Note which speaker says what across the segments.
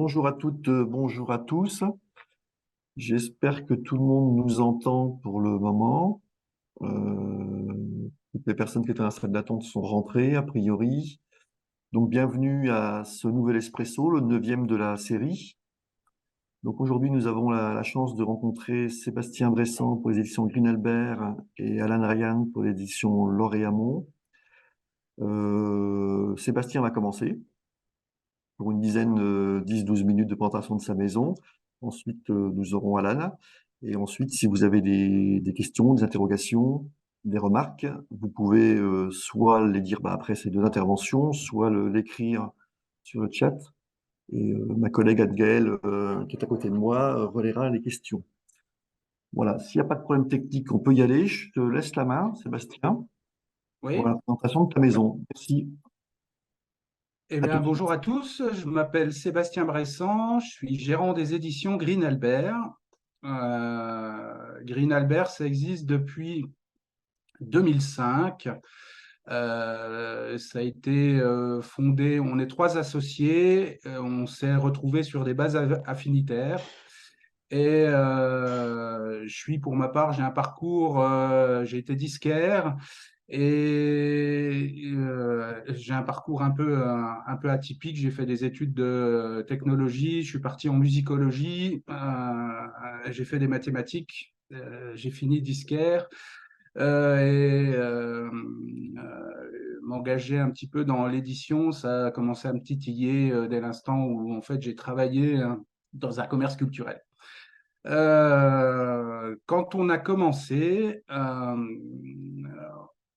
Speaker 1: Bonjour à toutes, bonjour à tous. J'espère que tout le monde nous entend pour le moment. Toutes les personnes qui étaient dans la salle d'attente sont rentrées, a priori. Donc, bienvenue à ce nouvel Espresso, le neuvième de la série. Donc, aujourd'hui, nous avons la chance de rencontrer Sébastien Bressan pour les éditions Green Albert et Alan Ryan pour l'édition Lauriamont. Sébastien va commencer pour une dizaine, 10-12 minutes de présentation de sa maison. Ensuite, nous aurons Alan. Et ensuite, si vous avez des questions, des interrogations, des remarques, vous pouvez soit les dire après ces deux interventions, soit l'écrire sur le chat. Et ma collègue Adgaëlle, qui est à côté de moi, relaiera les questions. Voilà, s'il n'y a pas de problème technique, on peut y aller. Je te laisse la main, Sébastien, pour
Speaker 2: Oui,
Speaker 1: la présentation de ta maison. Merci.
Speaker 2: eh
Speaker 1: À tout
Speaker 2: bien,
Speaker 1: de suite.
Speaker 2: bonjour à tous. Je m'appelle Sébastien Bressan. Je suis gérant des éditions Green Albert. Green Albert, ça existe depuis 2005. Ça a été fondé, on est trois associés. On s'est retrouvés sur des bases affinitaires. Et pour ma part, j'ai un parcours, j'ai été disquaire. Et j'ai un parcours un peu atypique. J'ai fait des études de technologie, je suis parti en musicologie, j'ai fait des mathématiques, j'ai fini disquaire m'engager un petit peu dans l'édition. Ça a commencé à me titiller dès l'instant où en fait j'ai travaillé dans un commerce culturel. Quand on a commencé,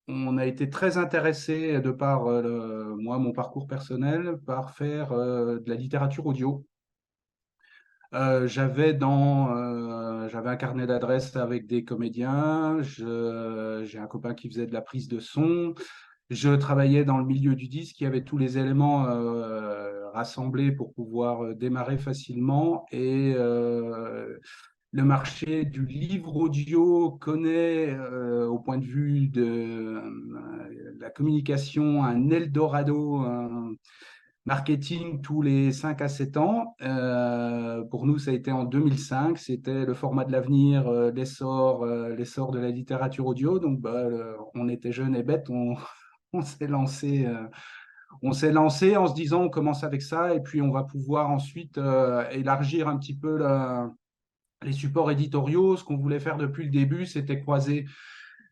Speaker 2: on a été très intéressé de par moi, mon parcours personnel, par faire de la littérature audio. J'avais un carnet d'adresses avec des comédiens. J'ai un copain qui faisait de la prise de son. Je travaillais dans le milieu du disque. Il y avait tous les éléments rassemblés pour pouvoir démarrer facilement. Et le marché du livre audio connaît, au point de vue de la communication, un Eldorado, un marketing tous les 5 à 7 ans. Pour nous, ça a été en 2005. C'était le format de l'avenir, l'essor de la littérature audio. Donc, on était jeunes et bêtes. On s'est lancé. On s'est lancé en se disant on commence avec ça et puis on va pouvoir ensuite élargir un petit peu les supports éditoriaux. Ce qu'on voulait faire depuis le début, c'était croiser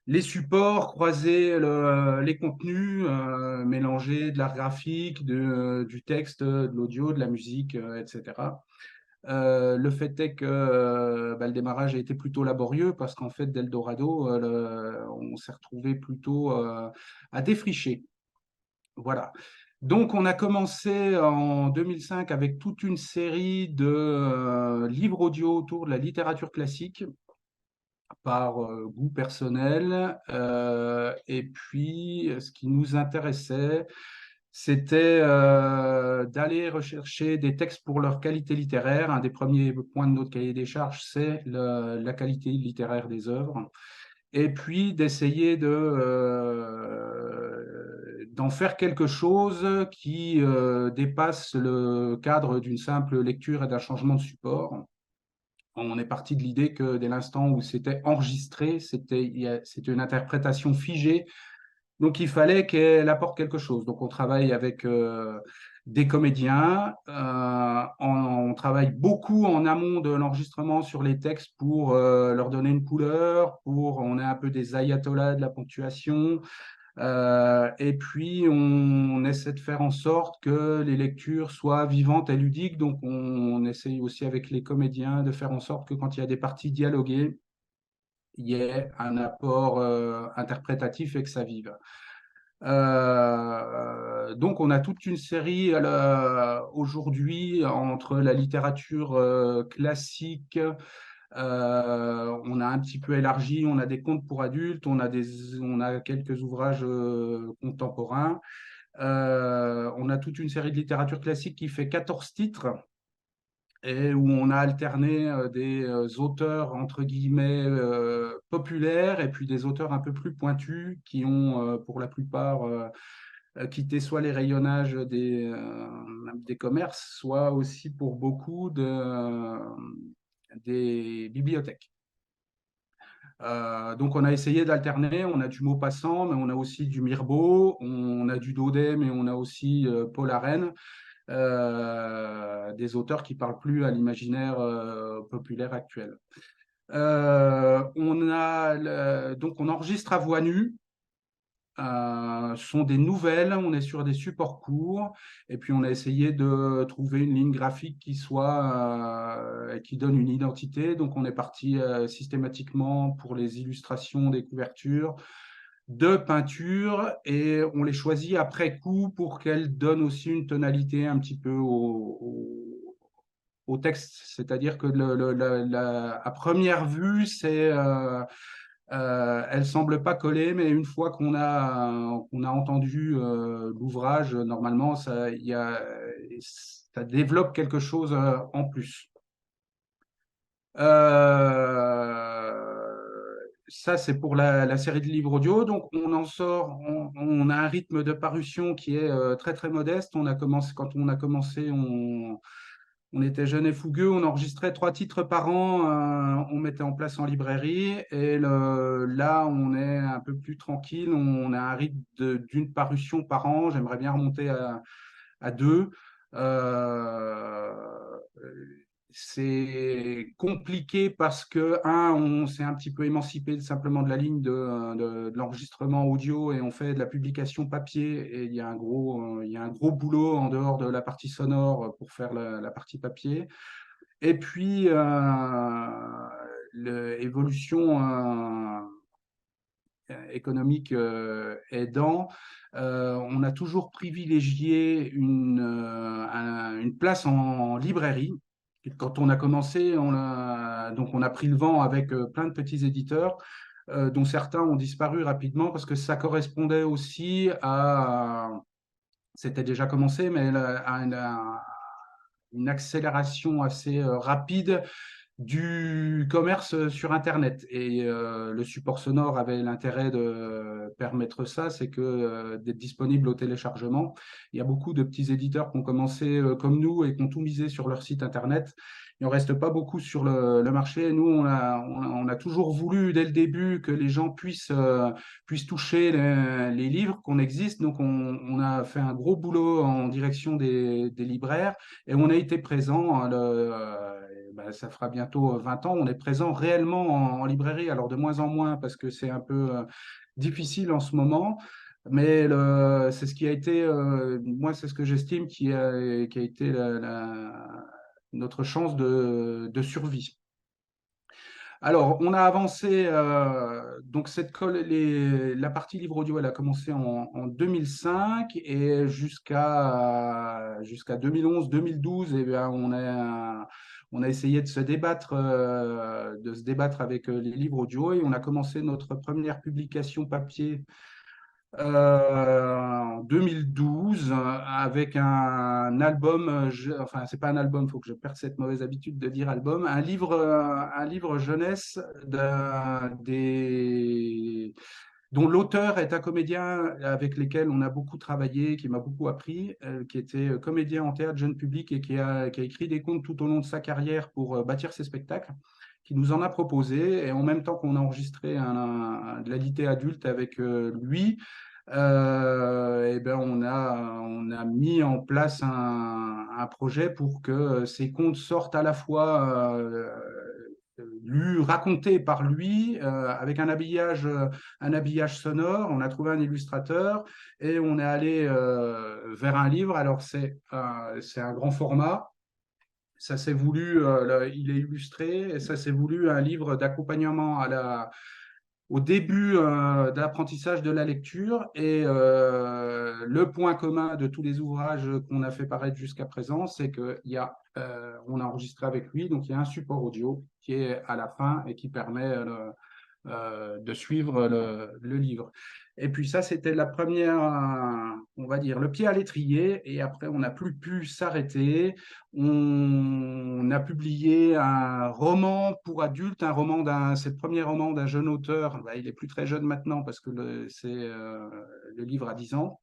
Speaker 2: les supports, croiser les contenus, mélanger de l'art graphique, du texte, de l'audio, de la musique, etc. Le fait est que le démarrage a été plutôt laborieux parce qu'en fait, d'Eldorado, on s'est retrouvé plutôt à défricher. Voilà. Donc, on a commencé en 2005 avec toute une série de livres audio autour de la littérature classique par goût personnel. Et puis, ce qui nous intéressait, c'était d'aller rechercher des textes pour leur qualité littéraire. Un des premiers points de notre cahier des charges, c'est la qualité littéraire des œuvres. Et puis d'essayer d'en faire quelque chose qui dépasse le cadre d'une simple lecture et d'un changement de support. On est parti de l'idée que dès l'instant où c'était enregistré, c'était une interprétation figée, donc il fallait qu'elle apporte quelque chose. Donc on travaille avec des comédiens, on travaille beaucoup en amont de l'enregistrement sur les textes pour leur donner une couleur, on est un peu des ayatollahs de la ponctuation. Et puis, on essaie de faire en sorte que les lectures soient vivantes et ludiques. Donc, on essaye aussi avec les comédiens de faire en sorte que quand il y a des parties dialoguées, il y ait un apport interprétatif et que ça vive. Donc, on a toute une série aujourd'hui entre la littérature classique. On a un petit peu élargi, on a des contes pour adultes, on a quelques ouvrages contemporains. On a toute une série de littérature classique qui fait 14 titres et où on a alterné des auteurs entre guillemets populaires et puis des auteurs un peu plus pointus qui ont pour la plupart quitter soit les rayonnages des commerces, soit aussi pour beaucoup des bibliothèques. Donc, on a essayé d'alterner. On a du Maupassant, mais on a aussi du Mirbeau, on a du Daudet, mais on a aussi Paul Arène, des auteurs qui parlent plus à l'imaginaire populaire actuel. Donc, on enregistre à voix nue. Sont des nouvelles, on est sur des supports courts, et puis on a essayé de trouver une ligne graphique qui donne une identité. Donc on est parti systématiquement pour les illustrations des couvertures de peinture, et on les choisit après coup pour qu'elles donnent aussi une tonalité un petit peu au texte. C'est-à-dire que à première vue, elle semble pas coller, mais une fois qu'on a entendu l'ouvrage, normalement, ça développe quelque chose en plus. Ça, c'est pour la série de livres audio. Donc, on a un rythme de parution qui est très, très modeste. Quand on a commencé, on était jeunes et fougueux, on enregistrait 3 titres par an, on mettait en place en librairie. Et là, on est un peu plus tranquille, on a un rythme d'une parution par an. J'aimerais bien remonter à 2. Euh, c'est compliqué parce que, on s'est un petit peu émancipé simplement de la ligne de l'enregistrement audio et on fait de la publication papier. Et il y a un gros boulot en dehors de la partie sonore pour faire la partie papier. Et puis, l'évolution économique aidant, on a toujours privilégié une place en librairie. Quand on a commencé, donc on a pris le vent avec plein de petits éditeurs, dont certains ont disparu rapidement parce que ça correspondait aussi c'était déjà commencé, mais à une accélération assez rapide du commerce sur Internet. Et le support sonore avait l'intérêt de permettre ça, c'est que d'être disponible au téléchargement. Il y a beaucoup de petits éditeurs qui ont commencé comme nous et qui ont tout misé sur leur site Internet. Il n'en reste pas beaucoup sur le marché. Nous, on a toujours voulu, dès le début, que les gens puissent toucher les livres, qu'on existe. Donc, on a fait un gros boulot en direction des libraires et on a été présent. Ça fera bientôt 20 ans. On est présent réellement en librairie, alors de moins en moins parce que c'est un peu difficile en ce moment. Mais c'est ce qui a été, moi, c'est ce que j'estime qui a été notre chance de survie. Alors, on a avancé, donc la partie livre audio, elle a commencé en 2005 et jusqu'à 2011-2012, eh bien, on a essayé de se débattre avec les livres audio et on a commencé notre première publication papier en 2012 avec un album, enfin c'est pas un album, il faut que je perde cette mauvaise habitude de dire album, un livre jeunesse dont l'auteur est un comédien avec lequel on a beaucoup travaillé, qui m'a beaucoup appris, qui était comédien en théâtre jeune public et qui a écrit des contes tout au long de sa carrière pour bâtir ses spectacles, qui nous en a proposé. Et en même temps qu'on a enregistré de la litté adulte avec lui, eh ben on a mis en place un projet pour que ces contes sortent à la fois lus, racontés par lui, avec un habillage sonore. On a trouvé un illustrateur et on est allé vers un livre. Alors, c'est un grand format. Ça s'est voulu, il est illustré, et ça s'est voulu un livre d'accompagnement au début d'apprentissage de la lecture. Et le point commun de tous les ouvrages qu'on a fait paraître jusqu'à présent, c'est on a enregistré avec lui, donc il y a un support audio qui est à la fin et qui permet de suivre le livre. Et puis ça, c'était la première, on va dire, le pied à l'étrier. Et après, on n'a plus pu s'arrêter. On a publié un roman pour adultes, c'est le premier roman d'un jeune auteur. Il est plus très jeune maintenant parce que le livre a 10 ans.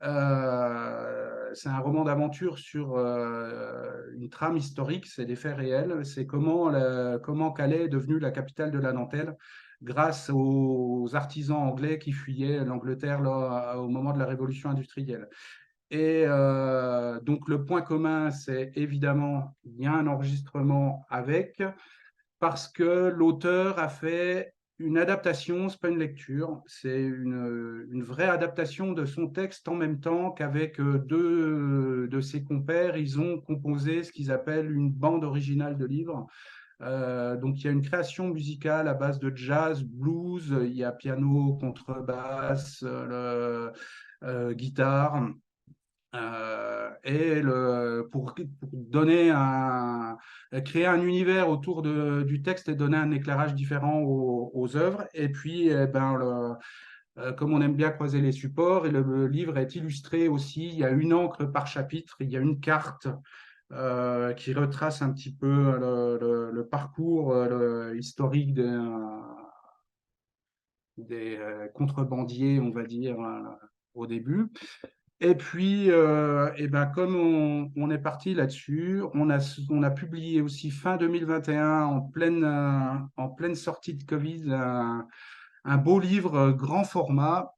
Speaker 2: C'est un roman d'aventure sur une trame historique, c'est des faits réels. C'est comment Calais est devenue la capitale de la dentelle grâce aux artisans anglais qui fuyaient l'Angleterre là, au moment de la révolution industrielle. Et donc le point commun, c'est évidemment, il y a un enregistrement avec, parce que l'auteur a fait une adaptation, ce n'est pas une lecture, c'est une vraie adaptation de son texte en même temps qu'avec deux de ses compères, ils ont composé ce qu'ils appellent une bande originale de livres. Donc il y a une création musicale à base de jazz, blues, il y a piano, contrebasse, guitare. Pour donner créer un univers autour du texte et donner un éclairage différent aux œuvres. Et puis, comme on aime bien croiser les supports, et le livre est illustré aussi. Il y a une encre par chapitre, il y a une carte qui retrace un petit peu le parcours historique des contrebandiers, on va dire, au début. Et puis, eh ben, comme on est parti là-dessus, on a publié aussi fin 2021, en pleine sortie de Covid, un beau livre grand format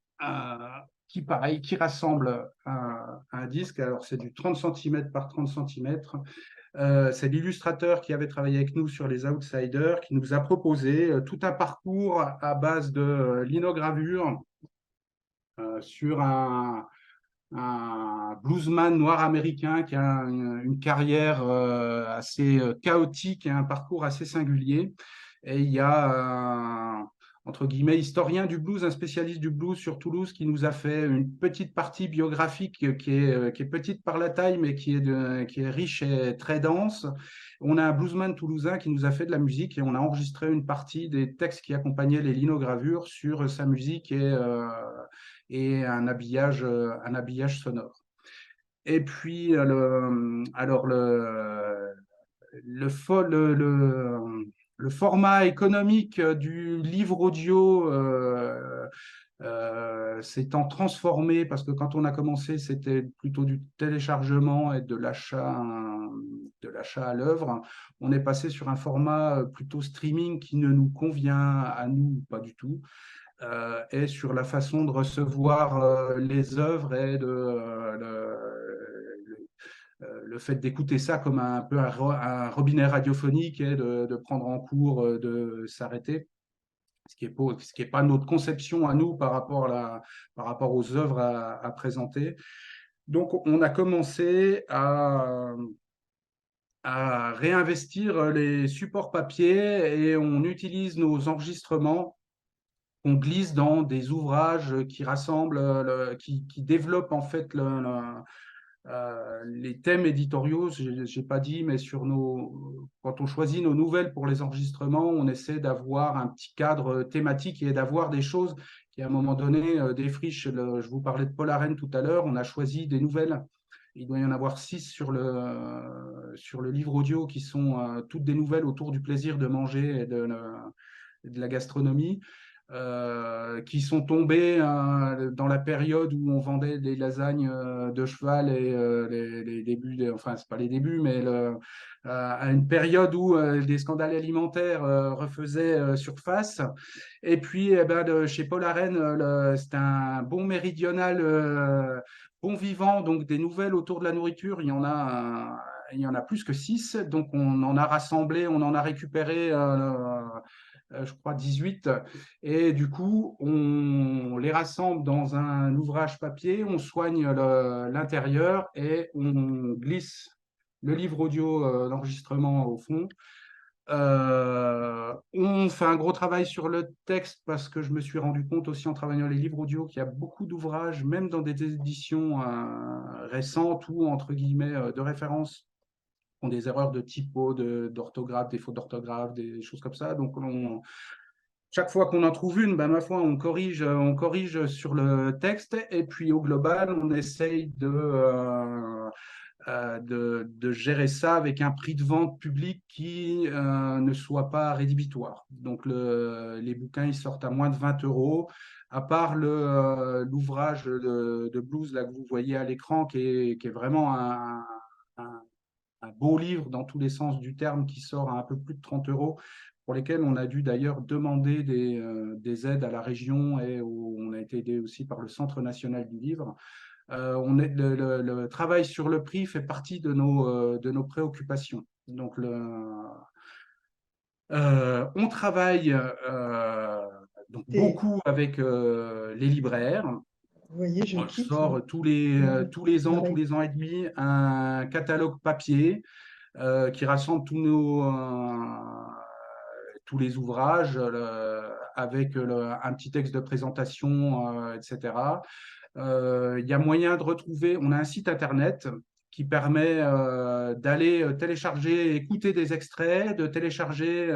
Speaker 2: qui, pareil, qui rassemble un disque. Alors, c'est du 30 cm par 30 cm. C'est l'illustrateur qui avait travaillé avec nous sur les Outsiders qui nous a proposé tout un parcours à base de linogravure sur un bluesman noir américain qui a une carrière assez chaotique et un parcours assez singulier. Et il y a un, entre guillemets, historien du blues, un spécialiste du blues sur Toulouse qui nous a fait une petite partie biographique qui est petite par la taille, mais qui est riche et très dense. On a un bluesman toulousain qui nous a fait de la musique et on a enregistré une partie des textes qui accompagnaient les linogravures sur sa musique et un habillage sonore. Et puis, alors le format économique du livre audio s'étant transformé, parce que quand on a commencé, c'était plutôt du téléchargement et de l'achat à l'œuvre. On est passé sur un format plutôt streaming qui ne nous convient à nous pas du tout et sur la façon de recevoir les œuvres et le fait d'écouter ça comme un peu un robinet radiophonique et de prendre en cours, de s'arrêter, ce qui est pas notre conception à nous par rapport aux œuvres à présenter. Donc, on a commencé à réinvestir les supports papier et on utilise nos enregistrements qu'on glisse dans des ouvrages qui rassemblent, qui développent en fait les thèmes éditoriaux. J'ai pas dit, mais quand on choisit nos nouvelles pour les enregistrements, on essaie d'avoir un petit cadre thématique et d'avoir des choses qui, à un moment donné, défrichent. Je vous parlais de Paul Arène tout à l'heure. On a choisi des nouvelles. Il doit y en avoir 6 sur le livre audio qui sont toutes des nouvelles autour du plaisir de manger et de la gastronomie qui sont tombés dans la période où on vendait des lasagnes de cheval et les débuts, enfin, c'est pas les débuts, mais à une période où des scandales alimentaires refaisaient surface. Et puis, eh ben, chez Paul Arène, c'est un bon méridional, bon vivant, donc des nouvelles autour de la nourriture, il y en a plus que 6, donc on en a rassemblé, on en a récupéré je crois 18. Et du coup, on les rassemble dans un ouvrage papier, on soigne l'intérieur et on glisse le livre audio d'enregistrement au fond. On fait un gros travail sur le texte parce que je me suis rendu compte aussi en travaillant les livres audio qu'il y a beaucoup d'ouvrages, même dans des éditions récentes ou entre guillemets de référence, ont des erreurs de typo, d'orthographe, des fautes d'orthographe, des choses comme ça. Donc, chaque fois qu'on en trouve une, ben, ma foi, on corrige sur le texte et puis au global, on essaye de gérer ça avec un prix de vente public qui ne soit pas rédhibitoire. Donc, les bouquins, ils sortent à moins de 20 euros. à part l'ouvrage de Blues là, que vous voyez à l'écran, qui est vraiment un- un beau livre dans tous les sens du terme, qui sort à un peu plus de 30 euros, pour lesquels on a dû d'ailleurs demander des aides à la région, et où on a été aidé aussi par le Centre national du livre. Le travail sur le prix fait partie de nos préoccupations. Donc, on travaille donc
Speaker 3: Et
Speaker 2: beaucoup avec les libraires.
Speaker 3: vous voyez, je
Speaker 2: On
Speaker 3: quitte mon,
Speaker 2: sort
Speaker 3: mon
Speaker 2: tous
Speaker 3: appareil.
Speaker 2: les ans et demi, un catalogue papier qui rassemble tous les ouvrages avec un petit texte de présentation, etc. Il y a moyen de retrouver, on a un site internet qui permet d'aller télécharger, écouter des extraits, de télécharger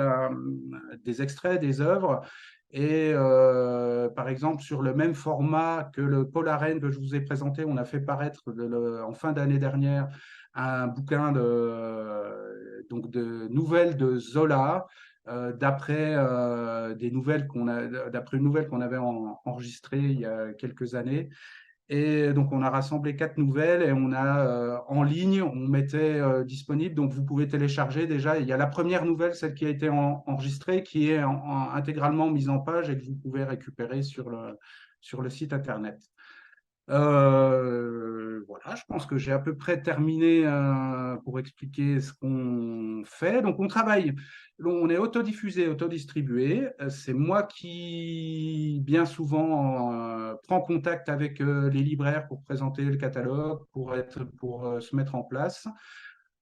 Speaker 2: des extraits des œuvres. Et par exemple, sur le même format que le Paul Arène que je vous ai présenté, on a fait paraître en fin d'année dernière un bouquin donc de nouvelles de Zola, d'après une nouvelle qu'on avait enregistrée il y a quelques années. Et donc, on a rassemblé 4 nouvelles, et on a en ligne, on mettait disponible. Donc, vous pouvez télécharger déjà. Il y a la première nouvelle, celle qui a été enregistrée, qui est intégralement mise en page et que vous pouvez récupérer sur le site internet. Voilà, je pense que j'ai à peu près terminé pour expliquer ce qu'on fait. Donc, on travaille, on est autodiffusé, autodistribué. C'est moi qui, bien souvent, prends contact avec les libraires pour présenter le catalogue, pour se mettre en place.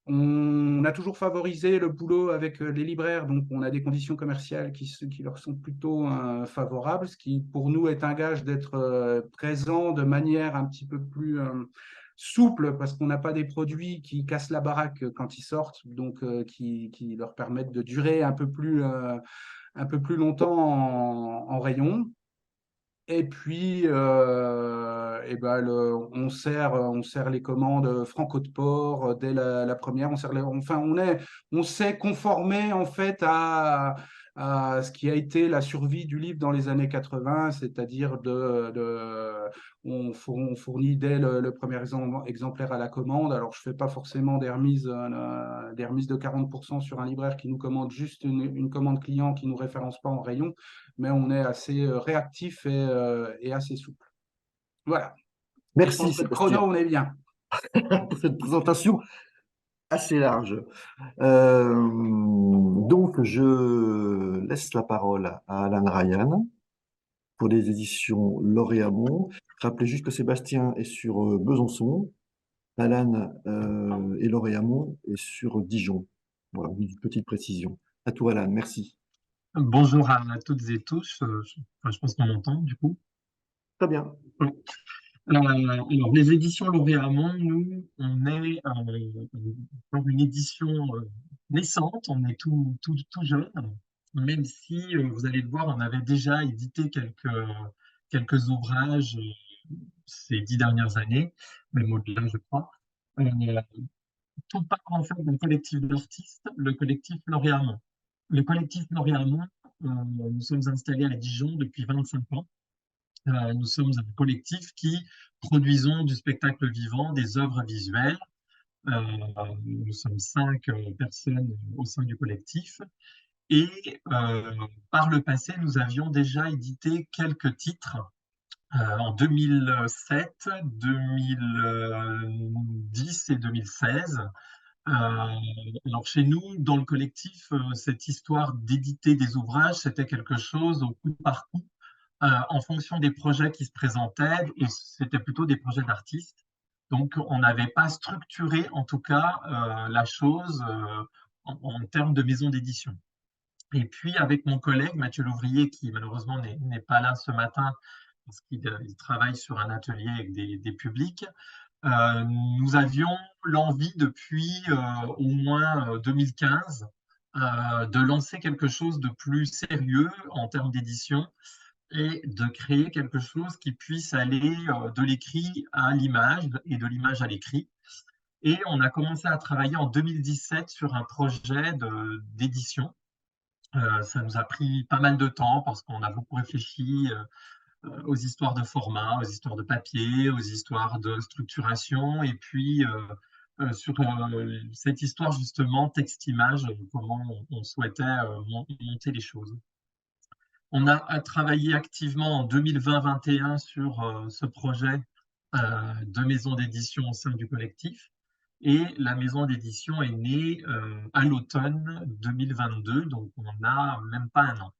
Speaker 2: On a toujours favorisé le boulot avec les libraires, donc on a des conditions commerciales qui leur sont plutôt favorables, ce qui pour nous est un gage d'être présent de manière un petit peu plus souple, parce qu'on n'a pas des produits qui cassent la baraque quand ils sortent, donc qui leur permettent de durer un peu plus longtemps en rayon. Et puis, on sert les commandes Franco de Port dès la première. On s'est conformé en fait à ce qui a été la survie du livre dans les années 80, c'est-à-dire on fournit dès le premier exemplaire à la commande. Alors, je fais pas forcément des remises de 40% sur un libraire qui nous commande juste une commande client qui nous référence pas en rayon, mais on est assez réactif et assez souple. Voilà. Je
Speaker 1: Merci
Speaker 2: pense que le chrono,
Speaker 1: Sébastien
Speaker 2: on est bien.
Speaker 1: pour cette présentation assez large. Donc, je laisse la parole à Alan Ryan pour les éditions Lauréamont. Rappelez juste que Sébastien est sur Besançon, Alan et Lauréamont est sur Dijon. Voilà, une petite précision. À toi, Alan, merci.
Speaker 4: Bonjour à toutes et tous. Je pense qu'on m'entend du coup.
Speaker 1: Très bien.
Speaker 4: Oui. Alors, les éditions Lauréamont, nous, on est dans une édition naissante, on est tout jeune, même si vous allez le voir, on avait déjà édité quelques ouvrages ces 10 dernières années, même au-delà, je crois. Euh, Tout part en fait d'un collectif d'artistes, le collectif Lauréamont. Le collectif Lauréamont, nous sommes installés à Dijon depuis 25 ans. Nous sommes un collectif qui produisons du spectacle vivant, des œuvres visuelles. Euh, Nous sommes 5 personnes au sein du collectif. Et par le passé, nous avions déjà édité quelques titres en 2007, 2010 et 2016. Alors chez nous, dans le collectif, cette histoire d'éditer des ouvrages, c'était quelque chose au coup par coup, en fonction des projets qui se présentaient, et c'était plutôt des projets d'artistes. Donc on n'avait pas structuré, en tout cas, la chose en termes de maison d'édition. Et puis avec mon collègue Mathieu Louvrier, qui malheureusement n'est pas là ce matin, parce qu'il travaille sur un atelier avec des publics, nous avions l'envie depuis au moins 2015 de lancer quelque chose de plus sérieux en termes d'édition et de créer quelque chose qui puisse aller de l'écrit à l'image et de l'image à l'écrit. Et on a commencé à travailler en 2017 sur un projet d'édition. Ça nous a pris pas mal de temps parce qu'on a beaucoup réfléchi aux histoires de format, aux histoires de papier, aux histoires de structuration, et puis sur cette histoire justement texte-image, comment on souhaitait monter les choses. On a travaillé activement en 2020-21 sur ce projet de maison d'édition au sein du collectif. Et la maison d'édition est née à l'automne 2022, donc on n'a même pas un an.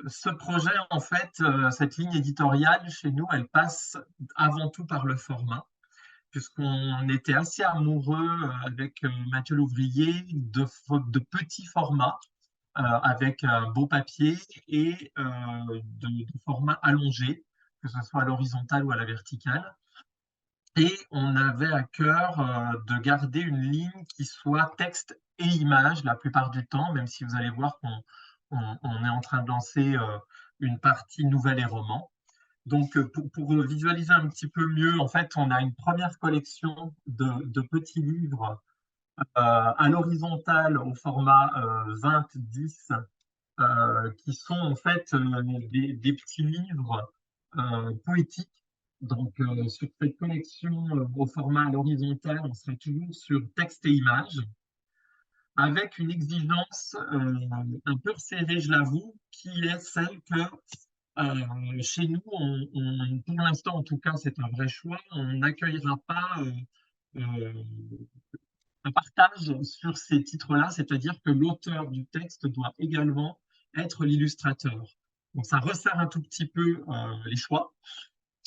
Speaker 4: Ce projet, en fait, cette ligne éditoriale, chez nous, elle passe avant tout par le format, puisqu'on était assez amoureux avec Mathieu Louvrier de petits formats, avec un beau papier et de format allongé, que ce soit à l'horizontale ou à la verticale. Et on avait à cœur de garder une ligne qui soit texte et image la plupart du temps, même si vous allez voir qu'on est en train de lancer une partie nouvelle et roman. Donc, pour visualiser un petit peu mieux, en fait, on a une première collection de petits livres à l'horizontale au format 20-10, qui sont en fait des petits livres poétiques. Donc, sur cette collection au format à l'horizontale, on serait toujours sur texte et image, avec une exigence un peu resserrée, je l'avoue, qui est celle que chez nous, pour l'instant en tout cas, c'est un vrai choix, on n'accueillera pas un partage sur ces titres-là, c'est-à-dire que l'auteur du texte doit également être l'illustrateur. Donc ça resserre un tout petit peu les choix,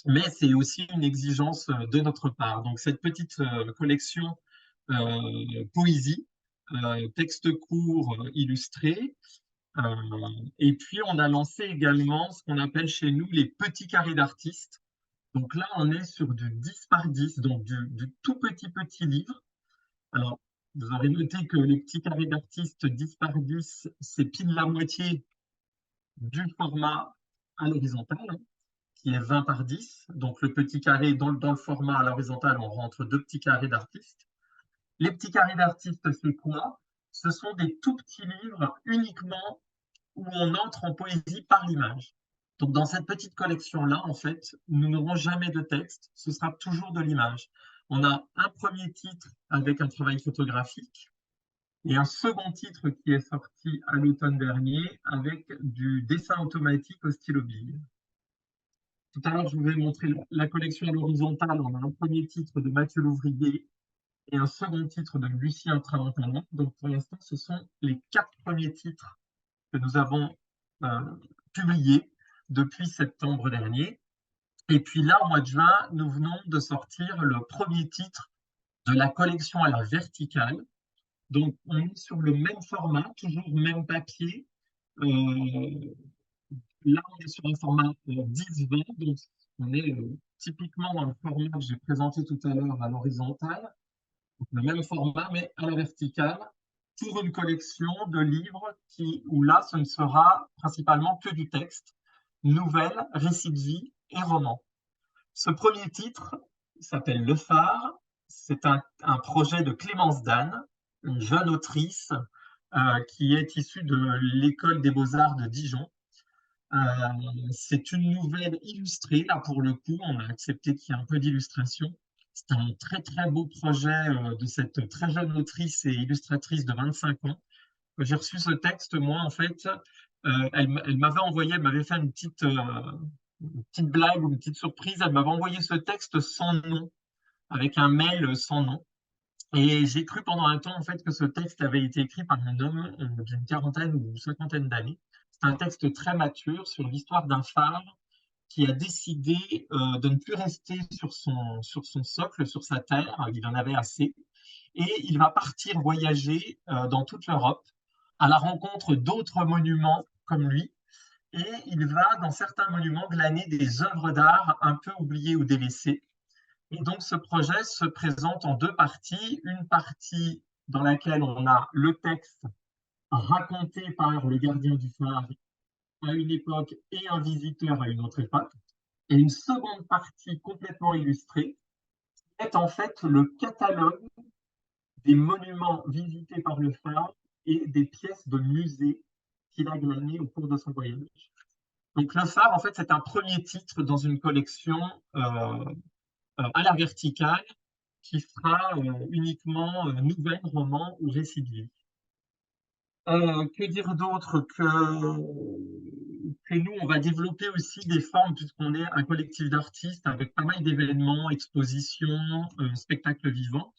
Speaker 4: mais c'est aussi une exigence de notre part. Donc cette petite collection poésie, texte court illustré, et puis on a lancé également ce qu'on appelle chez nous les petits carrés d'artistes. Donc là, on est sur du 10 par 10, donc du tout petit livre. Alors, vous aurez noté que les petits carrés d'artistes 10 par 10, c'est pile la moitié du format à l'horizontale, hein, qui est 20 par 10. Donc, le petit carré, dans le format à l'horizontale, on rentre deux petits carrés d'artistes. Les petits carrés d'artistes, c'est quoi? Ce sont des tout petits livres uniquement où on entre en poésie par l'image. Donc, dans cette petite collection-là, en fait, nous n'aurons jamais de texte, ce sera toujours de l'image. On a un premier titre avec un travail photographique et un second titre qui est sorti à l'automne dernier avec du dessin automatique au stylo bille. Tout à l'heure, je vous ai montré la collection à l'horizontale. On a un premier titre de Mathieu Louvrier et un second titre de Lucien Tramontanet. Donc, pour l'instant, ce sont les 4 premiers titres que nous avons publiés depuis septembre dernier. Et puis là, au mois de juin, nous venons de sortir le premier titre de la collection à la verticale. Donc, on est sur le même format, toujours même papier. Là, on est sur un format 10-20, donc on est typiquement dans le format que j'ai présenté tout à l'heure à l'horizontale, le même format, mais à la verticale, pour une collection de livres où là, ce ne sera principalement que du texte, nouvelles, récits de vie et romans. Ce premier titre s'appelle Le Phare. C'est un projet de Clémence Dan, une jeune autrice qui est issue de l'École des Beaux-Arts de Dijon. C'est une nouvelle illustrée, là pour le coup, on a accepté qu'il y ait un peu d'illustration. C'est un très très beau projet de cette très jeune autrice et illustratrice de 25 ans. J'ai reçu ce texte, moi en fait, elle m'avait envoyé, elle m'avait fait une petite blague ou une petite surprise, elle m'avait envoyé ce texte sans nom, avec un mail sans nom. Et j'ai cru pendant un temps en fait que ce texte avait été écrit par un homme d'une quarantaine ou cinquantaine d'années. C'est un texte très mature sur l'histoire d'un phare qui a décidé de ne plus rester sur son socle, sur sa terre, il en avait assez, et il va partir voyager dans toute l'Europe à la rencontre d'autres monuments comme lui, et il va dans certains monuments glaner des œuvres d'art un peu oubliées ou délaissées. Et donc ce projet se présente en 2 parties, une partie dans laquelle on a le texte raconté par le gardien du phare à une époque et un visiteur à une autre époque, et une seconde partie complètement illustrée, qui est en fait le catalogue des monuments visités par le phare et des pièces de musée qu'il a glanées au cours de son voyage. Donc le phare, en fait, c'est un premier titre dans une collection à la verticale qui sera uniquement nouvelle, roman ou récit de vie. Que dire d'autre que nous, on va développer aussi des formes, puisqu'on est un collectif d'artistes avec pas mal d'événements, expositions, spectacles vivants.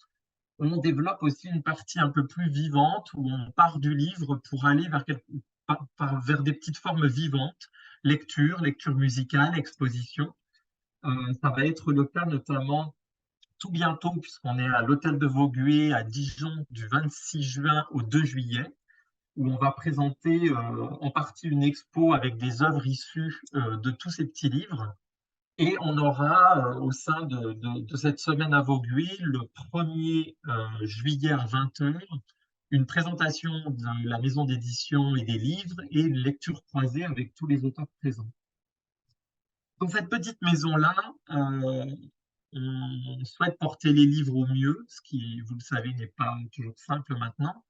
Speaker 4: On développe aussi une partie un peu plus vivante où on part du livre pour aller vers des petites formes vivantes, lecture musicale, exposition. Ça va être le cas notamment tout bientôt, puisqu'on est à l'Hôtel de Vaugué à Dijon du 26 juin au 2 juillet, où on va présenter en partie une expo avec des œuvres issues de tous ces petits livres. Et on aura au sein de cette semaine à Vaugué, le 1er juillet à 20 heures, une présentation de la maison d'édition et des livres et une lecture croisée avec tous les auteurs présents. Dans cette petite maison-là, on souhaite porter les livres au mieux, ce qui, vous le savez, n'est pas toujours simple maintenant,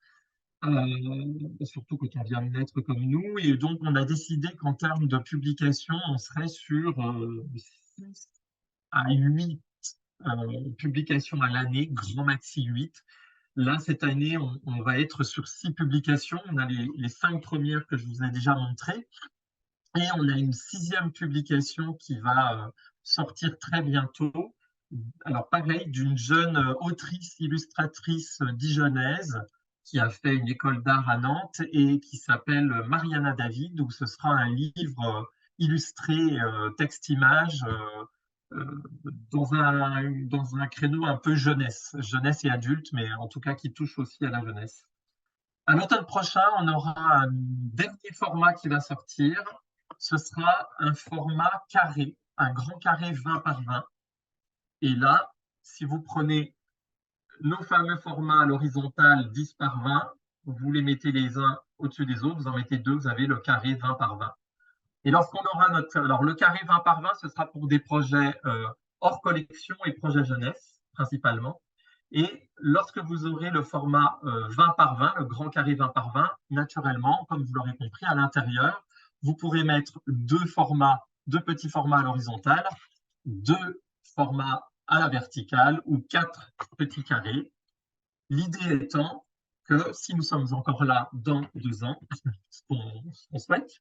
Speaker 4: surtout quand on vient de naître comme nous. Et donc, on a décidé qu'en termes de publication, on serait sur 6 à 8 publications à l'année, grand maxi 8. Là, cette année, on va être sur 6 publications. On a les 5 premières que je vous ai déjà montrées. Et on a une 6e publication qui va sortir très bientôt. Alors, pareil, d'une jeune autrice, illustratrice dijonnaise qui a fait une école d'art à Nantes et qui s'appelle Mariana David, où ce sera un livre illustré texte-image dans un créneau un peu jeunesse et adulte, mais en tout cas qui touche aussi à la jeunesse. À l'automne prochain, on aura un dernier format qui va sortir. Ce sera un format carré, un grand carré 20 par 20. Et là, si vous prenez nos fameux formats à l'horizontale 10 par 20, vous les mettez les uns au-dessus des autres, vous en mettez deux, vous avez le carré 20 par 20. Et lorsqu'on aura alors le carré 20 par 20, ce sera pour des projets hors collection et projets jeunesse, principalement. Et lorsque vous aurez le format 20 par 20, le grand carré 20 par 20, naturellement, comme vous l'aurez compris, à l'intérieur, vous pourrez mettre deux petits formats à l'horizontale, deux formats à la verticale ou 4 petits carrés. L'idée étant que si nous sommes encore là dans 2 ans, ce qu'on souhaite,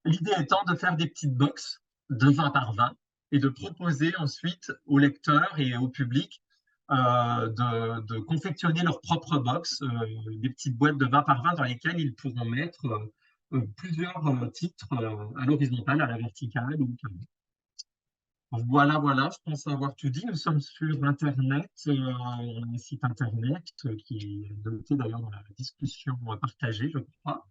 Speaker 4: l'idée étant de faire des petites boxes de 20 par 20 et de proposer ensuite aux lecteurs et au public de confectionner leur propre box, des petites boîtes de 20 par 20 dans lesquelles ils pourront mettre plusieurs titres à l'horizontale, à la verticale ou au carré. Voilà, je pense avoir tout dit. Nous sommes sur Internet, on a un site Internet qui est noté d'ailleurs dans la discussion partagée, je crois.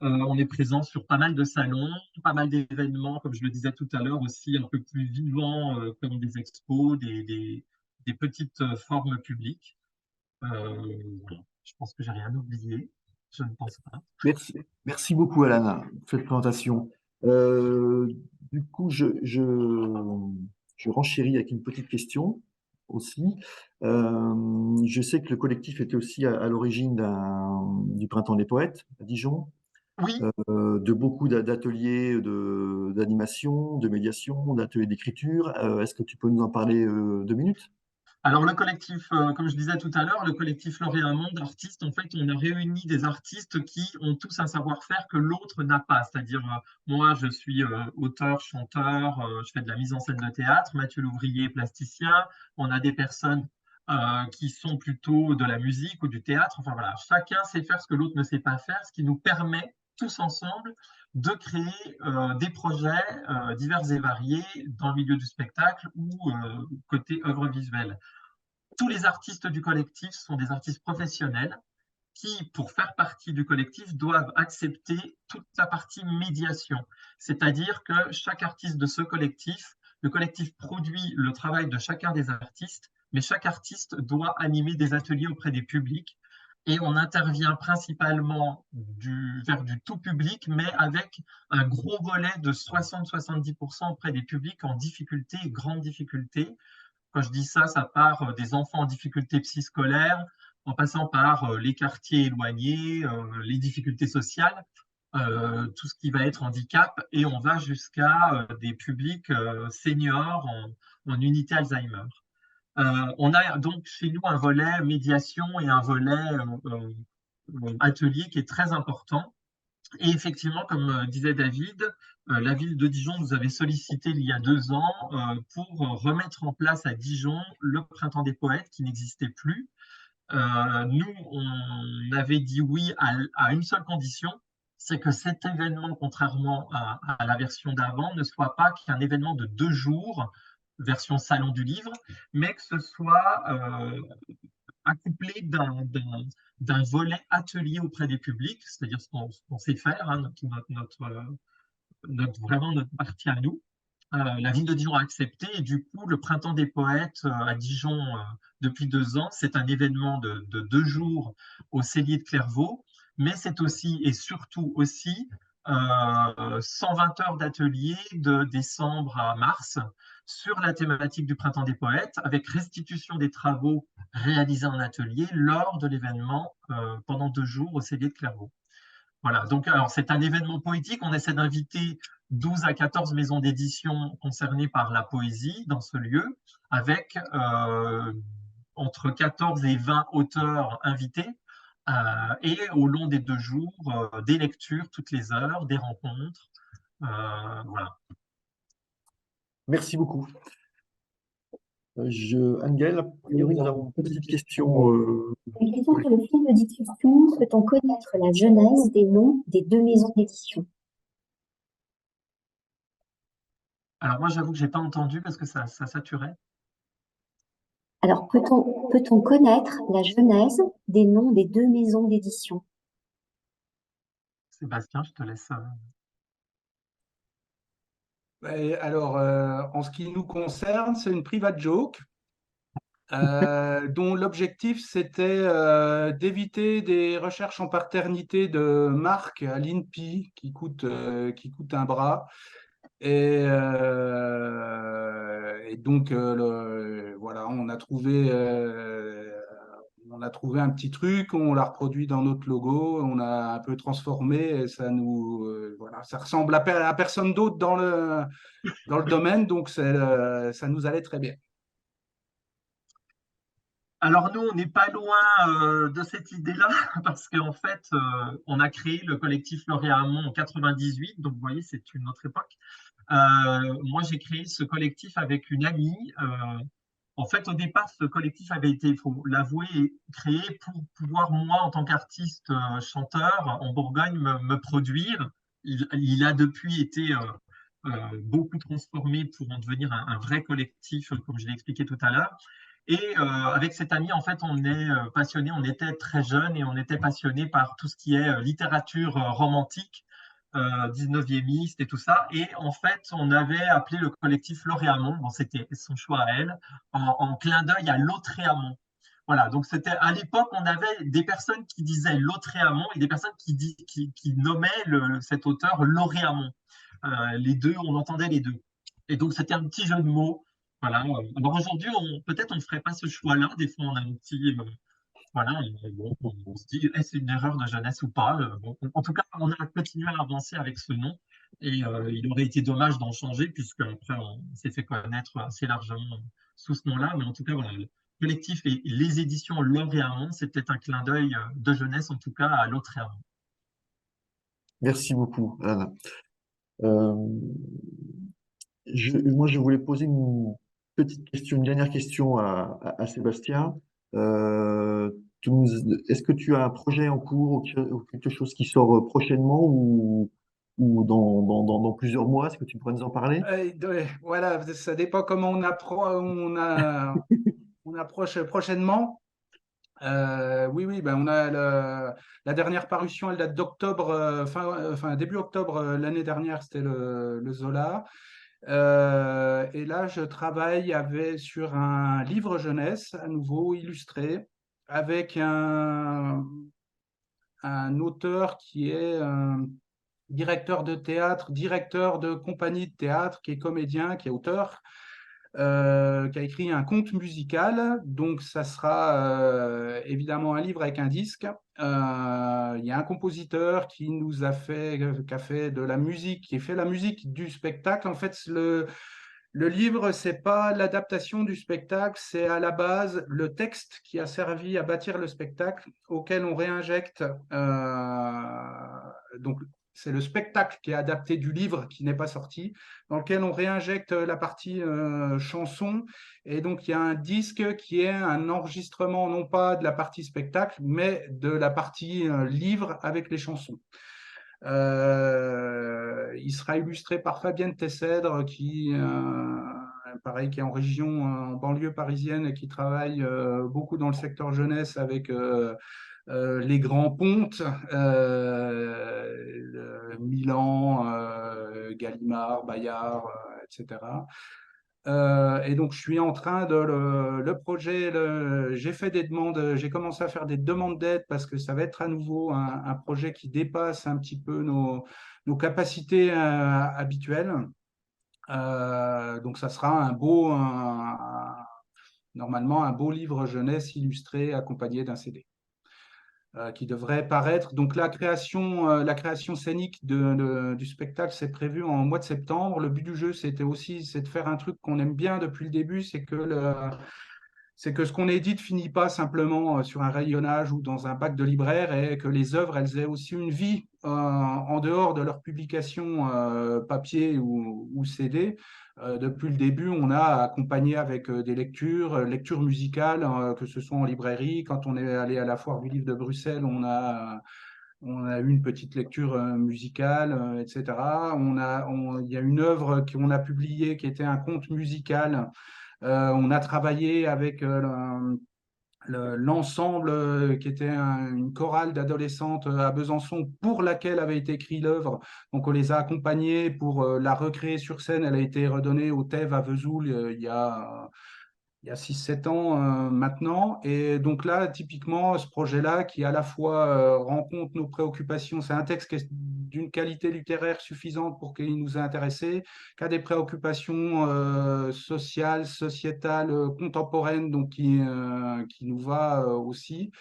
Speaker 4: On est présent sur pas mal de salons, pas mal d'événements, comme je le disais tout à l'heure, aussi un peu plus vivants, comme des expos, des petites formes publiques. Voilà. Je pense que j'ai rien oublié. Je ne pense pas.
Speaker 1: Merci beaucoup, Alana, pour cette présentation. Euh, du coup, je renchéris avec une petite question aussi. Je sais que le collectif était aussi à l'origine du Printemps des Poètes à Dijon,
Speaker 4: Oui,
Speaker 1: de beaucoup d'ateliers d'animation, de médiation, d'ateliers d'écriture. Est-ce que tu peux nous en parler 2 minutes?
Speaker 4: alors le collectif, comme je disais tout à l'heure, le collectif Lauréat un monde d'artistes, en fait, on a réuni des artistes qui ont tous un savoir-faire que l'autre n'a pas. C'est-à-dire, moi, je suis auteur, chanteur, je fais de la mise en scène de théâtre, Mathieu Louvrier, plasticien. On a des personnes qui sont plutôt de la musique ou du théâtre. Enfin voilà, chacun sait faire ce que l'autre ne sait pas faire, ce qui nous permet tous ensemble de créer des projets divers et variés dans le milieu du spectacle ou côté œuvre visuelle. Tous les artistes du collectif sont des artistes professionnels qui, pour faire partie du collectif, doivent accepter toute la partie médiation. C'est-à-dire que chaque artiste de ce collectif, le collectif produit le travail de chacun des artistes, mais chaque artiste doit animer des ateliers auprès des publics. Et on intervient principalement vers du tout public, mais avec un gros volet de 60-70% auprès des publics en difficulté, grande difficulté. Quand je dis ça, ça part des enfants en difficulté psychoscolaire, en passant par les quartiers éloignés, les difficultés sociales. tout ce qui va être handicap, et on va jusqu'à des publics seniors en unité Alzheimer. On a donc chez nous un volet médiation et un volet atelier qui est très important. Et effectivement, comme disait David, la ville de Dijon nous avait sollicité il y a 2 ans pour remettre en place à Dijon le Printemps des Poètes qui n'existait plus. Nous, on avait dit oui à une seule condition, c'est que cet événement, contrairement à la version d'avant, ne soit pas qu'un événement de 2 jours, version salon du livre, mais que ce soit accouplé d'un volet atelier auprès des publics, c'est-à-dire ce qu'on sait faire, hein, vraiment notre partie à nous. La ville de Dijon a accepté et du coup, le Printemps des Poètes à Dijon depuis 2 ans, c'est un événement de 2 jours au Cellier de Clairvaux, mais c'est aussi et surtout aussi 120 heures d'atelier de décembre à mars sur la thématique du Printemps des Poètes, avec restitution des travaux réalisés en atelier lors de l'événement pendant 2 jours au Cellier de Clairvaux. Voilà, donc alors c'est un événement poétique. On essaie d'inviter 12 à 14 maisons d'édition concernées par la poésie dans ce lieu, avec entre 14 et 20 auteurs invités. Et au long des 2 jours, des lectures toutes les heures, des rencontres. Voilà.
Speaker 1: Merci beaucoup. Anne-Gaëlle, a priori, nous avons une petite question.
Speaker 5: Une question sur le film de discussion. Peut-on connaître la genèse des noms des 2 maisons d'édition?
Speaker 4: Alors moi, j'avoue que j'ai pas entendu parce que ça saturait.
Speaker 5: Alors, peut-on connaître la genèse des noms des 2 maisons d'édition?
Speaker 4: Sébastien, je te laisse.
Speaker 2: Alors, en ce qui nous concerne, c'est une private joke dont l'objectif c'était d'éviter des recherches en paternité de marques à l'INPI qui coûtent un bras. Et donc, voilà, on a trouvé un petit truc, on l'a reproduit dans notre logo, on a un peu transformé et ça nous, voilà, ça ressemble à personne d'autre dans le domaine, donc ça nous allait très bien.
Speaker 4: Alors nous, on n'est pas loin de cette idée-là, parce qu'en fait, on a créé le collectif Lauréat Hamon en 98, donc vous voyez, c'est une autre époque. Moi, j'ai créé ce collectif avec une amie. En fait, au départ, ce collectif avait été, il faut l'avouer, créé pour pouvoir, moi, en tant qu'artiste chanteur en Bourgogne, me produire. Il a depuis été beaucoup transformé pour en devenir un vrai collectif, comme je l'ai expliqué tout à l'heure. Et avec cet ami, en fait, on est passionné, on était très jeunes et on était passionné par tout ce qui est littérature romantique, 19e et tout ça. Et en fait, on avait appelé le collectif Lauréamont, bon, c'était son choix à elle, en clin d'œil à Lautréamont. Voilà, donc c'était à l'époque, on avait des personnes qui disaient Lautréamont et des personnes qui nommaient cet auteur Lauréamont. Les deux, on entendait les deux. Et donc, c'était un petit jeu de mots. Voilà. Alors aujourd'hui, peut-être on ne ferait pas ce choix-là. Des fois, on a un petit. Voilà, bon, on se dit, est-ce une erreur de jeunesse ou pas? Bon, en tout cas, on a continué à avancer avec ce nom. Et il aurait été dommage d'en changer, puisque après, on s'est fait connaître assez largement sous ce nom-là. Mais en tout cas, voilà, le collectif et les éditions L'Or et Amont, c'est peut-être un clin d'œil de jeunesse, en tout cas, à l'autre et Amont.
Speaker 1: Merci beaucoup, Anne. Euh, moi, je voulais poser une petite question, une dernière question à Sébastien. Euh, Est-ce que tu as un projet en cours ou quelque chose qui sort prochainement ou dans plusieurs mois? Est-ce que tu pourrais nous en parler?
Speaker 2: Voilà, ça dépend comment on approche prochainement. Oui, oui, ben on a la dernière parution, elle date d'octobre, enfin début octobre l'année dernière, c'était le Zola. Et là, je travaille sur un livre jeunesse, à nouveau illustré, avec un auteur qui est directeur de théâtre, directeur de compagnie de théâtre, qui est comédien, qui est auteur. qui a écrit un conte musical. Donc, ça sera évidemment un livre avec un disque. Il y a un compositeur qui a fait de la musique, qui fait la musique du spectacle. En fait, le livre, c'est pas l'adaptation du spectacle, c'est à la base le texte qui a servi à bâtir le spectacle, auquel on réinjecte. Donc, c'est le spectacle qui est adapté du livre qui n'est pas sorti, dans lequel on réinjecte la partie chanson. Et donc, il y a un disque qui est un enregistrement, non pas de la partie spectacle, mais de la partie livre avec les chansons. Il sera illustré par Fabienne Tessèdre, pareil, qui est en région, en banlieue parisienne, et qui travaille beaucoup dans le secteur jeunesse avec les grands pontes, Milan, Gallimard, Bayard, etc. Et donc, je suis en train de le projet. J'ai fait des demandes, j'ai commencé à faire des demandes d'aide parce que ça va être à nouveau un projet qui dépasse un petit peu nos capacités habituelles. Donc, ça sera normalement un beau livre jeunesse illustré accompagné d'un CD. Qui devrait paraître. Donc la création scénique du spectacle, c'est prévu en mois de septembre. Le but du jeu, c'est de faire un truc qu'on aime bien depuis le début, c'est que ce qu'on édite finit pas simplement sur un rayonnage ou dans un bac de libraire, et que les œuvres, elles aient aussi une vie en dehors de leur publication papier ou CD. Depuis le début, on a accompagné avec des lectures musicales, que ce soit en librairie. Quand on est allé à la foire du livre de Bruxelles, on a eu une petite lecture musicale, etc. Il y a une œuvre qu'on a publiée qui était un conte musical. On a travaillé avec l'ensemble qui était une chorale d'adolescentes à Besançon pour laquelle avait été écrite l'œuvre. Donc on les a accompagnés pour la recréer sur scène. Elle a été redonnée au TEV à Vesoul il y a 6-7 ans maintenant. Et donc là, typiquement, ce projet-là, qui à la fois rencontre nos préoccupations, c'est un texte qui est d'une qualité littéraire suffisante pour qu'il nous ait intéressés, qui a des préoccupations sociales, sociétales, contemporaines, donc qui nous va aussi,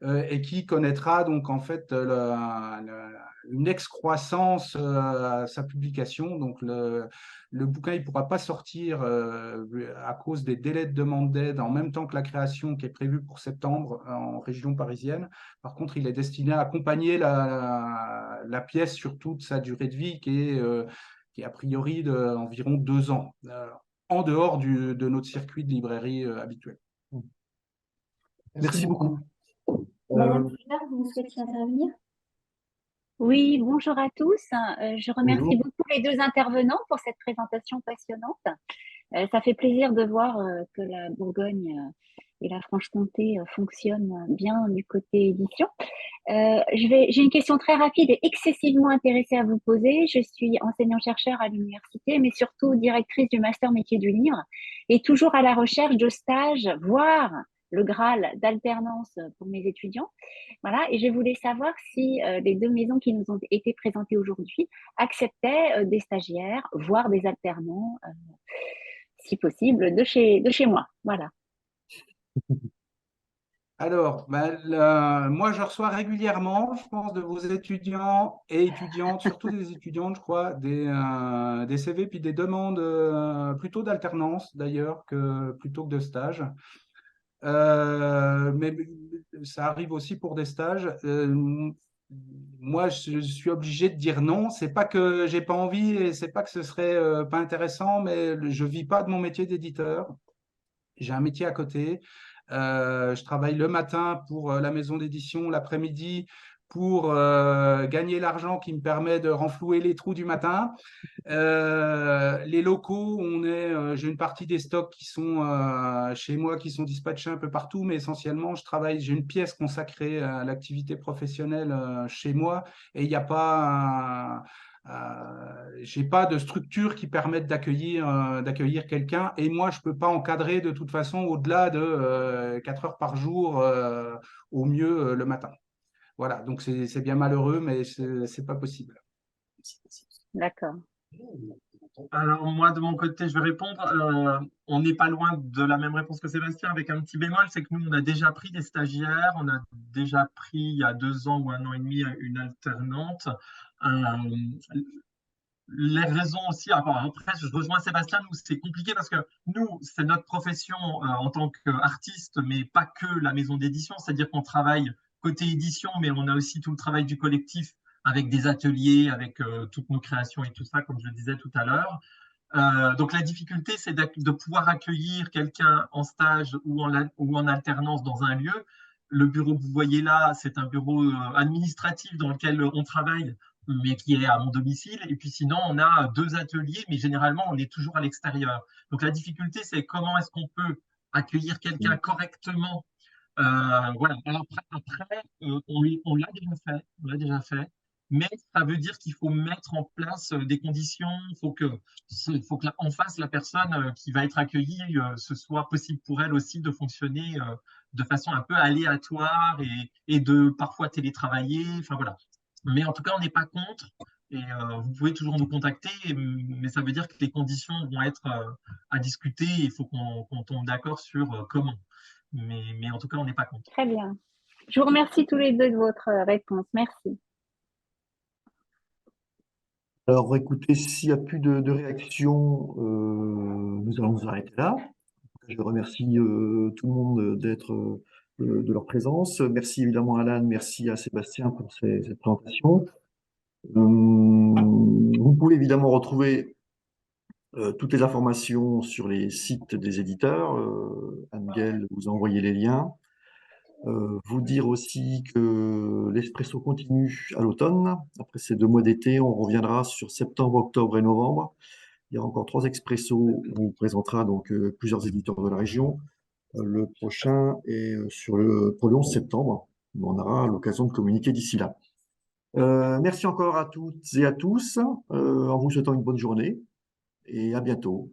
Speaker 2: et qui connaîtra donc en fait une excroissance à sa publication. Donc le bouquin, il ne pourra pas sortir à cause des délais de demande d'aide en même temps que la création qui est prévue pour septembre en région parisienne. Par contre, il est destiné à accompagner la pièce sur toute sa durée de vie qui est a priori d'environ 2 ans, en dehors de notre circuit de librairie habituel.
Speaker 1: Merci beaucoup.
Speaker 5: Madame Fleur, vous souhaitez intervenir?
Speaker 6: Oui, bonjour à tous. Je remercie
Speaker 1: Bonjour.
Speaker 6: beaucoup les deux intervenants pour cette présentation passionnante. Ça fait plaisir de voir que la Bourgogne et la Franche-Comté fonctionnent bien du côté édition. J'ai une question très rapide et excessivement intéressée à vous poser. Je suis enseignant-chercheur à l'université, mais surtout directrice du master métier du livre et toujours à la recherche de stages, voire le Graal d'alternance pour mes étudiants. Voilà, et je voulais savoir si les deux maisons qui nous ont été présentées aujourd'hui acceptaient des stagiaires, voire des alternants, si possible, de chez moi. Voilà.
Speaker 2: Alors, moi, je reçois régulièrement, je pense, de vos étudiants et étudiantes, surtout des étudiantes, je crois, des CV puis des demandes plutôt d'alternance d'ailleurs plutôt que de stage. Mais ça arrive aussi pour des stages. Moi, je suis obligé de dire non. C'est pas que j'ai pas envie et c'est pas que ce serait pas intéressant, mais je vis pas de mon métier d'éditeur. J'ai un métier à côté. Je travaille le matin pour la maison d'édition, l'après-midi pour gagner l'argent qui me permet de renflouer les trous du matin. Les locaux, j'ai une partie des stocks qui sont chez moi, qui sont dispatchés un peu partout, mais essentiellement, j'ai une pièce consacrée à l'activité professionnelle chez moi, et il n'y a pas j'ai pas de structure qui permette d'accueillir quelqu'un, et moi, je peux pas encadrer de toute façon au-delà de 4 heures par jour, au mieux le matin. Voilà, donc c'est bien malheureux, mais c'est pas possible.
Speaker 6: D'accord.
Speaker 4: Alors moi, de mon côté, je vais répondre. On n'est pas loin de la même réponse que Sébastien, avec un petit bémol, c'est que nous, on a déjà pris des stagiaires, on a déjà pris il y a 2 ans ou 1 an et demi une alternante. Euh, les raisons aussi, après, je rejoins Sébastien, nous, c'est compliqué parce que nous, c'est notre profession en tant qu'artiste, mais pas que la maison d'édition, c'est-à-dire qu'on travaille côté édition, mais on a aussi tout le travail du collectif avec des ateliers, avec toutes nos créations et tout ça, comme je le disais tout à l'heure. Donc la difficulté, c'est de pouvoir accueillir quelqu'un en stage ou en alternance dans un lieu. Le bureau que vous voyez là, c'est un bureau administratif dans lequel on travaille, mais qui est à mon domicile. Et puis sinon, on a 2 ateliers, mais généralement, on est toujours à l'extérieur. Donc la difficulté, c'est comment est-ce qu'on peut accueillir quelqu'un correctement. Voilà. Alors après, on l'a déjà fait, on l'a déjà fait, mais ça veut dire qu'il faut mettre en place des conditions. Faut que en face, la personne qui va être accueillie, ce soit possible pour elle aussi de fonctionner de façon un peu aléatoire et de parfois télétravailler. Enfin voilà. Mais en tout cas, on n'est pas contre. Et vous pouvez toujours nous contacter, mais ça veut dire que les conditions vont être à discuter. Il faut qu'on tombe d'accord sur comment. Mais en tout cas, on n'est pas contre.
Speaker 6: Très bien. Je vous remercie tous les deux de votre réponse. Merci.
Speaker 1: Alors, écoutez, s'il n'y a plus de réactions, nous allons nous arrêter là. Je remercie tout le monde de leur présence. Merci évidemment à Alan, merci à Sébastien pour cette présentation. Vous pouvez évidemment retrouver toutes les informations sur les sites des éditeurs. Anne-Gaëlle vous a envoyé les liens. Vous dire aussi que l'Espresso continue à l'automne. Après ces 2 mois d'été, on reviendra sur septembre, octobre et novembre. Il y a encore 3 expressos. On vous présentera donc plusieurs éditeurs de la région. Le prochain est pour le 11 septembre. On aura l'occasion de communiquer d'ici là. Merci encore à toutes et à tous, en vous souhaitant une bonne journée et à bientôt.